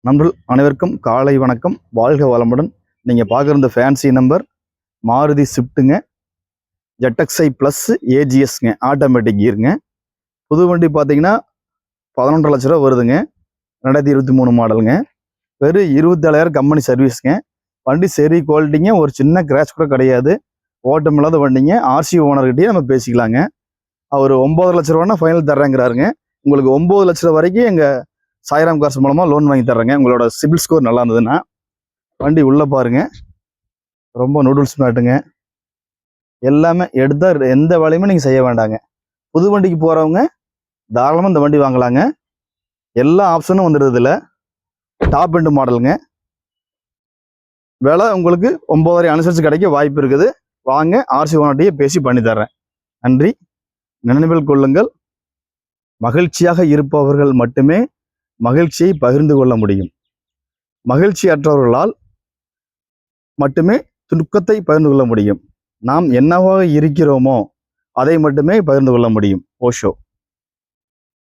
நண்பர்கள் அனைவருக்கும் காலை வணக்கம். வாழ்க வளமுடன். நீங்கள் பார்க்குற இந்த ஃபேன்சி நம்பர் மாருதி ஸ்விஃப்ட்டுங்க, ZXi ப்ளஸ் ஏஜிஎஸ்ங்க, ஆட்டோமேட்டிக் கீருங்க. புது வண்டி பார்த்தீங்கன்னா 11.5 லட்ச ரூபா வருதுங்க. 2023 மாடலுங்க. வெறும் 27,000 கம்பெனி சர்வீஸுங்க. வண்டி சரி குவாலிட்டிங்க, ஒரு சின்ன கிராஷ் கூட கிடையாது. ஓட்டம் இல்லாத வண்டிங்க. ஆர்சி ஓனர்கிட்டயே நம்ம பேசிக்கலாங்க. அவர் 9 லட்ச ரூபான்னா ஃபைனல் தர்றேங்கிறாருங்க. உங்களுக்கு 9 லட்ச ரூபா வரைக்கும் எங்கள் சாய்ராம் கார்ஸ் மூலமாக லோன் வாங்கி தர்றேங்க. உங்களோட சிபில் ஸ்கோர் நல்லா இருந்ததுன்னா. வண்டி உள்ளே பாருங்க, ரொம்ப நூடுல்ஸ் மேட்டுங்க. எல்லாமே எடுத்தால் எந்த வேலையுமே நீங்கள் செய்ய வேண்டாங்க. புது வண்டிக்கு போகிறவங்க தாராளமாக இந்த வண்டி வாங்கலாங்க. எல்லா ஆப்ஷனும் வந்துடுது இதில். டாப் எண்டு மாடலுங்க. விலை உங்களுக்கு 9,000 அனுசரித்து கிடைக்க வாய்ப்பு இருக்குது. வாங்க, ஆர்சி ஓனர்கிட்டயே பேசி பண்ணி தர்றேன். நன்றி. நினைவில் கொள்ளுங்கள், மகிழ்ச்சியாக இருப்பவர்கள் மட்டுமே மகிழ்ச்சியை பகிர்ந்து கொள்ள முடியும். மகிழ்ச்சி அற்றவர்களால் மட்டுமே துக்கத்தை பகிர்ந்து கொள்ள முடியும். நாம் என்னவாக இருக்கிறோமோ அதை மட்டுமே பகிர்ந்து கொள்ள முடியும். ஓஷோ.